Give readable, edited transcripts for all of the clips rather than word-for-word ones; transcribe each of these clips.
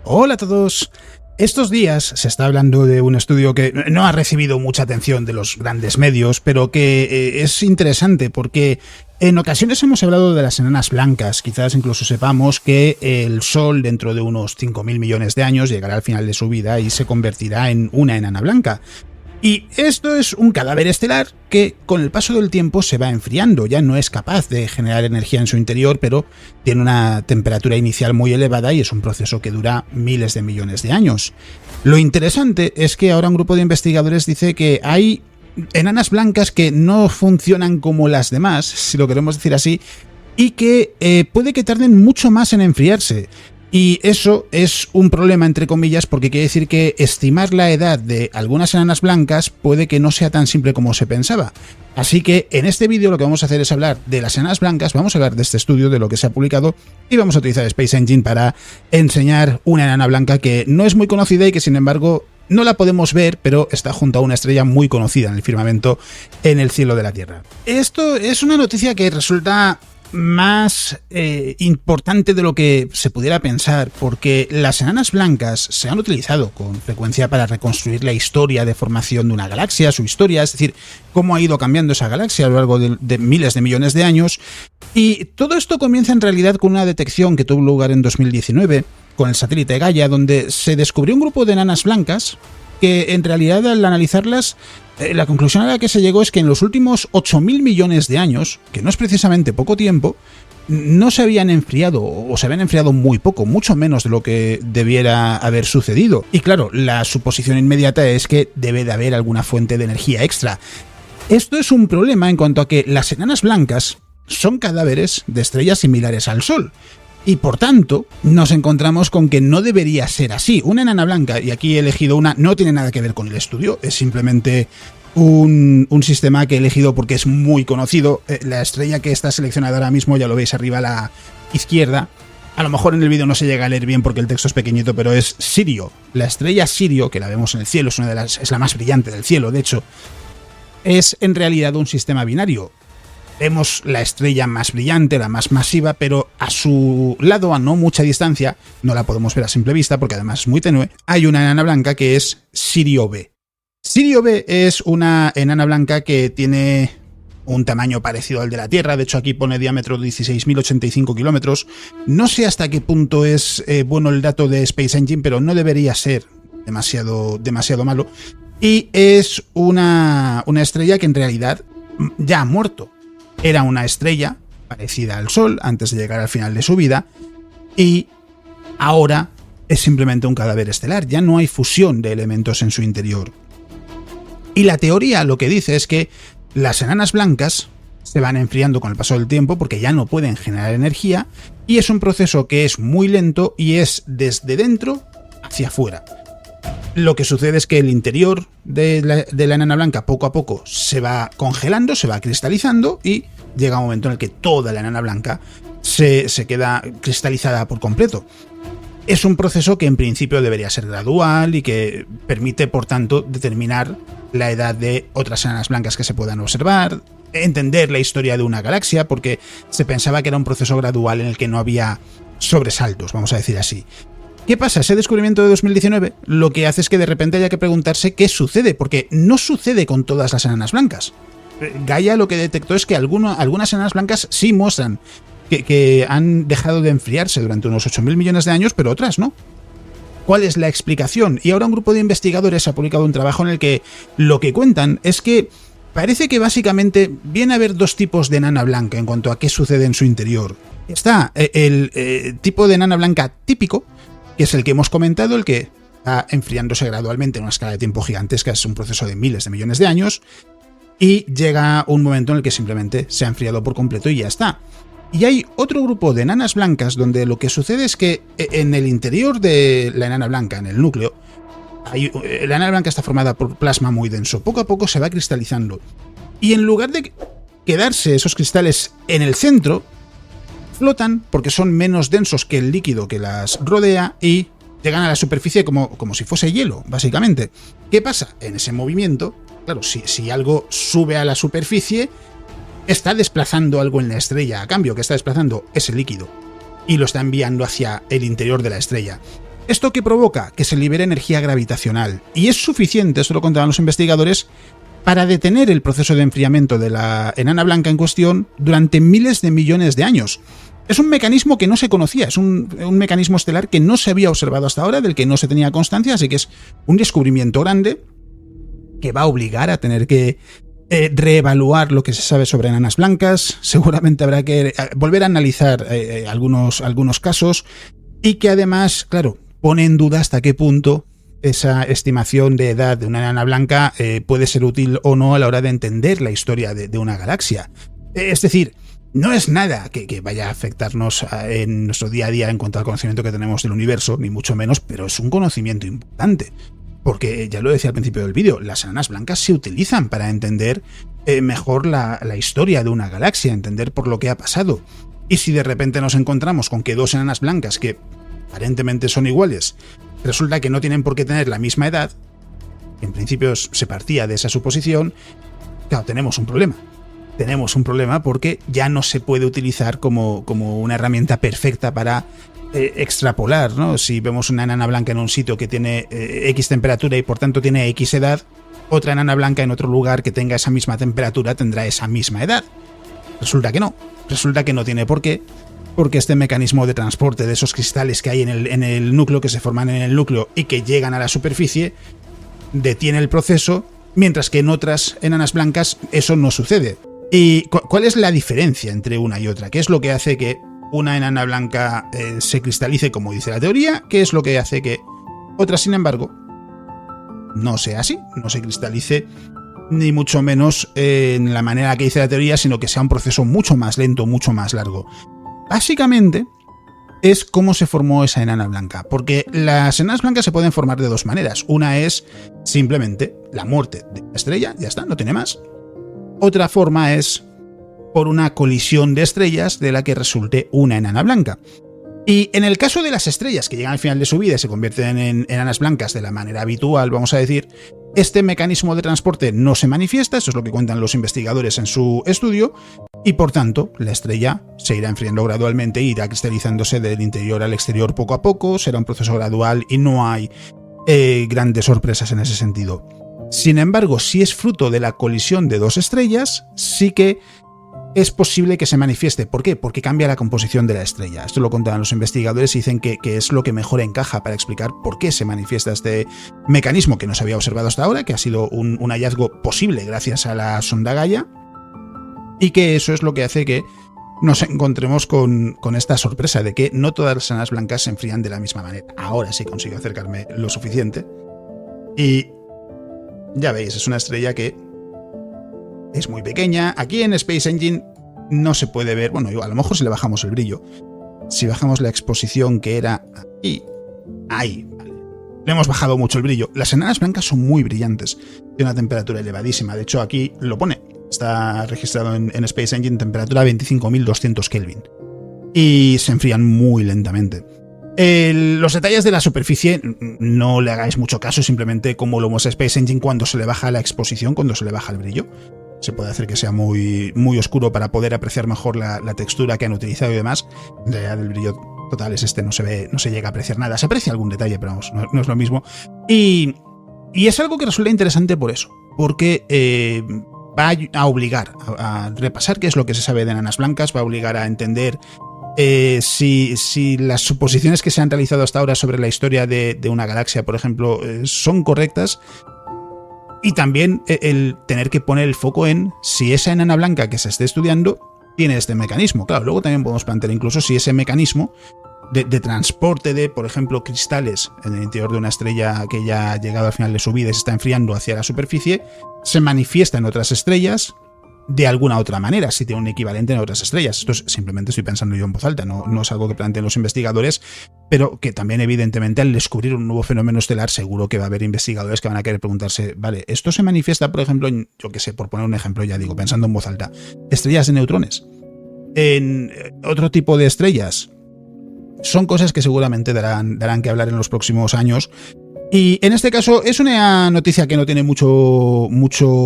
Hola a todos. Estos días se está hablando de un estudio que no ha recibido mucha atención de los grandes medios, pero que es interesante porque en ocasiones hemos hablado de las enanas blancas. Quizás incluso sepamos que el Sol dentro de unos 5.000 millones de años llegará al final de su vida y se convertirá en una enana blanca. Y esto es un cadáver estelar que con el paso del tiempo se va enfriando, ya no es capaz de generar energía en su interior, pero tiene una temperatura inicial muy elevada y es un proceso que dura miles de millones de años. Lo interesante es que ahora un grupo de investigadores dice que hay enanas blancas que no funcionan como las demás, si lo queremos decir así, y que puede que tarden mucho más en enfriarse. Y eso es un problema, entre comillas, porque quiere decir que estimar la edad de algunas enanas blancas puede que no sea tan simple como se pensaba. Así que en este vídeo lo que vamos a hacer es hablar de las enanas blancas, vamos a hablar de este estudio, de lo que se ha publicado, y vamos a utilizar Space Engine para enseñar una enana blanca que no es muy conocida y que sin embargo no la podemos ver, pero está junto a una estrella muy conocida en el firmamento en el cielo de la Tierra. Esto es una noticia que resulta más importante de lo que se pudiera pensar, porque las enanas blancas se han utilizado con frecuencia para reconstruir la historia de formación de una galaxia, su historia, es decir, cómo ha ido cambiando esa galaxia a lo largo de miles de millones de años. Y todo esto comienza en realidad con una detección que tuvo lugar en 2019 con el satélite Gaia, donde se descubrió un grupo de enanas blancas que en realidad al analizarlas, la conclusión a la que se llegó es que en los últimos 8.000 millones de años, que no es precisamente poco tiempo, no se habían enfriado o se habían enfriado muy poco, mucho menos de lo que debiera haber sucedido. Y claro, la suposición inmediata es que debe de haber alguna fuente de energía extra. Esto es un problema en cuanto a que las enanas blancas son cadáveres de estrellas similares al Sol. Y por tanto, nos encontramos con que no debería ser así. Una enana blanca, y aquí he elegido una, no tiene nada que ver con el estudio, es simplemente un sistema que he elegido porque es muy conocido. La estrella que está seleccionada ahora mismo, ya lo veis arriba a la izquierda. A lo mejor en el vídeo no se llega a leer bien porque el texto es pequeñito, pero es Sirio. La estrella Sirio, que la vemos en el cielo, es la más brillante del cielo, de hecho, es en realidad un sistema binario. Vemos la estrella más brillante, la más masiva, pero a su lado, a no mucha distancia, no la podemos ver a simple vista porque además es muy tenue, hay una enana blanca que es Sirio B. Sirio B es una enana blanca que tiene un tamaño parecido al de la Tierra, de hecho aquí pone diámetro de 16.085 kilómetros. No sé hasta qué punto es bueno el dato de Space Engine, pero no debería ser demasiado malo. Y es una estrella que en realidad ya ha muerto. Era una estrella parecida al Sol antes de llegar al final de su vida y ahora es simplemente un cadáver estelar, ya no hay fusión de elementos en su interior. Y la teoría lo que dice es que las enanas blancas se van enfriando con el paso del tiempo porque ya no pueden generar energía y es un proceso que es muy lento y es desde dentro hacia afuera. Lo que sucede es que el interior de la enana blanca poco a poco se va congelando, se va cristalizando y llega un momento en el que toda la enana blanca se queda cristalizada por completo. Es un proceso que en principio debería ser gradual y que permite, por tanto, determinar la edad de otras enanas blancas que se puedan observar, entender la historia de una galaxia, porque se pensaba que era un proceso gradual en el que no había sobresaltos, vamos a decir así. ¿Qué pasa? Ese descubrimiento de 2019 lo que hace es que de repente haya que preguntarse qué sucede, porque no sucede con todas las enanas blancas. Gaia lo que detectó es que algunas enanas blancas sí muestran que han dejado de enfriarse durante unos 8.000 millones de años, pero otras no. ¿Cuál es la explicación? Y ahora un grupo de investigadores ha publicado un trabajo en el que lo que cuentan es que parece que básicamente viene a haber dos tipos de enana blanca en cuanto a qué sucede en su interior. Está el tipo de enana blanca típico, que es el que hemos comentado, el que está enfriándose gradualmente en una escala de tiempo gigantesca, es un proceso de miles de millones de años, y llega un momento en el que simplemente se ha enfriado por completo y ya está. Y hay otro grupo de enanas blancas donde lo que sucede es que en el interior de la enana blanca, en el núcleo, la enana blanca está formada por plasma muy denso, poco a poco se va cristalizando, y en lugar de quedarse esos cristales en el centro, flotan porque son menos densos que el líquido que las rodea y llegan a la superficie como si fuese hielo, básicamente. ¿Qué pasa? En ese movimiento, claro, si algo sube a la superficie, está desplazando algo en la estrella, a cambio que está desplazando ese líquido y lo está enviando hacia el interior de la estrella. ¿Esto qué provoca? Que se libere energía gravitacional. Y es suficiente, esto lo contaban los investigadores, para detener el proceso de enfriamiento de la enana blanca en cuestión durante miles de millones de años. Es un mecanismo que no se conocía, es un mecanismo estelar que no se había observado hasta ahora, del que no se tenía constancia, así que es un descubrimiento grande que va a obligar a tener que reevaluar lo que se sabe sobre enanas blancas. Seguramente habrá que volver a analizar algunos casos, y que además, claro, pone en duda hasta qué punto esa estimación de edad de una enana blanca puede ser útil o no a la hora de entender la historia de una galaxia. Es decir, no es nada que vaya a afectarnos en nuestro día a día en cuanto al conocimiento que tenemos del universo, ni mucho menos, pero es un conocimiento importante. Porque, ya lo decía al principio del vídeo, las enanas blancas se utilizan para entender mejor la historia de una galaxia, entender por lo que ha pasado. Y si de repente nos encontramos con que dos enanas blancas que aparentemente son iguales, resulta que no tienen por qué tener la misma edad, en principio se partía de esa suposición, claro, tenemos un problema. Tenemos un problema porque ya no se puede utilizar como una herramienta perfecta para extrapolar, ¿no? Si vemos una enana blanca en un sitio que tiene X temperatura y por tanto tiene X edad, otra enana blanca en otro lugar que tenga esa misma temperatura tendrá esa misma edad. Resulta que no tiene por qué, porque este mecanismo de transporte de esos cristales que hay en el núcleo, que se forman en el núcleo y que llegan a la superficie, detiene el proceso, mientras que en otras enanas blancas eso no sucede. ¿Y cuál es la diferencia entre una y otra? ¿Qué es lo que hace que una enana blanca se cristalice como dice la teoría? ¿Qué es lo que hace que otra, sin embargo, no sea así? No se cristalice ni mucho menos en la manera que dice la teoría, sino que sea un proceso mucho más lento, mucho más largo. Básicamente es cómo se formó esa enana blanca, porque las enanas blancas se pueden formar de dos maneras. Una es simplemente la muerte de la estrella, ya está, no tiene más. Otra forma es por una colisión de estrellas de la que resulte una enana blanca. Y en el caso de las estrellas que llegan al final de su vida y se convierten en enanas blancas de la manera habitual, vamos a decir, este mecanismo de transporte no se manifiesta, eso es lo que cuentan los investigadores en su estudio, y por tanto la estrella se irá enfriando gradualmente e irá cristalizándose del interior al exterior poco a poco, será un proceso gradual y no hay grandes sorpresas en ese sentido. Sin embargo, si es fruto de la colisión de dos estrellas, sí que es posible que se manifieste. ¿Por qué? Porque cambia la composición de la estrella. Esto lo contaban los investigadores y dicen que es lo que mejor encaja para explicar por qué se manifiesta este mecanismo que no se había observado hasta ahora, que ha sido un hallazgo posible gracias a la sonda Gaia, y que eso es lo que hace que nos encontremos con esta sorpresa de que no todas las enanas blancas se enfrían de la misma manera. Ahora sí consigo acercarme lo suficiente. Y ya veis, es una estrella que es muy pequeña. Aquí en Space Engine no se puede ver, bueno, a lo mejor si le bajamos el brillo, si bajamos la exposición que era aquí, ahí, vale. Le hemos bajado mucho el brillo. Las enanas blancas son muy brillantes, de una temperatura elevadísima. De hecho, aquí lo pone, está registrado en Space Engine, temperatura 25.200 Kelvin. Y se enfrían muy lentamente. Los detalles de la superficie no le hagáis mucho caso, simplemente como lo muestra Space Engine cuando se le baja la exposición, cuando se le baja el brillo. Se puede hacer que sea muy, muy oscuro para poder apreciar mejor la textura que han utilizado y demás. En realidad el brillo total es este, no se llega a apreciar nada. Se aprecia algún detalle, pero vamos, no es lo mismo. Y es algo que resulta interesante por eso, porque va a obligar a repasar qué es lo que se sabe de enanas blancas, va a obligar a entender si las suposiciones que se han realizado hasta ahora sobre la historia de una galaxia, por ejemplo, son correctas, y también el tener que poner el foco en si esa enana blanca que se esté estudiando tiene este mecanismo. Claro, luego también podemos plantear incluso si ese mecanismo de transporte de, por ejemplo, cristales en el interior de una estrella que ya ha llegado al final de su vida y se está enfriando hacia la superficie, se manifiesta en otras estrellas de alguna otra manera, si tiene un equivalente en otras estrellas. Esto simplemente estoy pensando yo en voz alta, no es algo que planteen los investigadores, pero que también evidentemente al descubrir un nuevo fenómeno estelar seguro que va a haber investigadores que van a querer preguntarse, vale, esto se manifiesta, por ejemplo, en, yo que sé, por poner un ejemplo, ya digo, pensando en voz alta, estrellas de neutrones, en otro tipo de estrellas. Son cosas que seguramente darán que hablar en los próximos años. Y en este caso es una noticia que no tiene mucho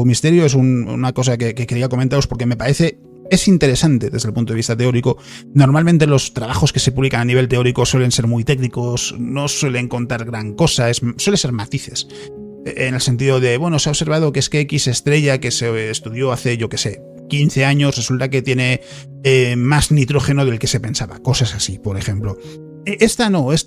misterio, es una cosa que quería comentaros porque me parece es interesante desde el punto de vista teórico. Normalmente los trabajos que se publican a nivel teórico suelen ser muy técnicos, no suelen contar gran cosa, suele ser matices. En el sentido de, bueno, se ha observado que es que X estrella que se estudió hace, yo qué sé, 15 años, resulta que tiene más nitrógeno del que se pensaba. Cosas así, por ejemplo. Esta no es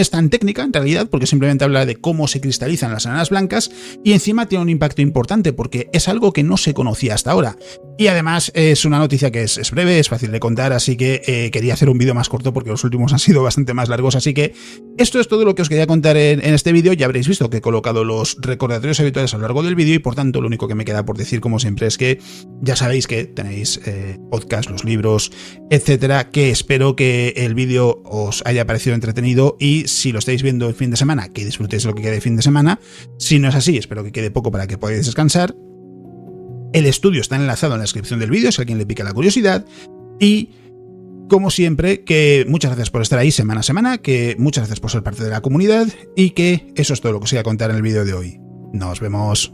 tan técnica en realidad, porque simplemente habla de cómo se cristalizan las enanas blancas y encima tiene un impacto importante porque es algo que no se conocía hasta ahora. Y además es una noticia que es breve, es fácil de contar, así que quería hacer un vídeo más corto porque los últimos han sido bastante más largos, así que esto es todo lo que os quería contar en este vídeo. Ya habréis visto que he colocado los recordatorios habituales a lo largo del vídeo y por tanto lo único que me queda por decir, como siempre, es que ya sabéis que tenéis podcast, los libros, etcétera, que espero que el vídeo os haya parecido entretenido y si lo estáis viendo el fin de semana, que disfrutéis de lo que quede de fin de semana. Si no es así, espero que quede poco para que podáis descansar. El estudio está enlazado en la descripción del vídeo, si a alguien le pica la curiosidad. Y, como siempre, que muchas gracias por estar ahí semana a semana, que muchas gracias por ser parte de la comunidad y que eso es todo lo que os voy a contar en el vídeo de hoy. Nos vemos.